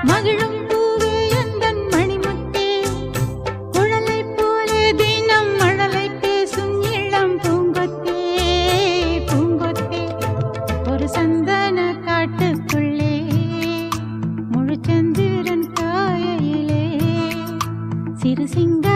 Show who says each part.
Speaker 1: மகிழும் பூவே எந்தன் மணிமுத்தே குழலை போலே தினம் மழலை பேசும் இளம் பூங்கொத்தே பூங்கொத்தே ஒரு சந்தன காட்டுக்குள்ளே முழுச்சந்திரன் காயிலே சிறு சிங்க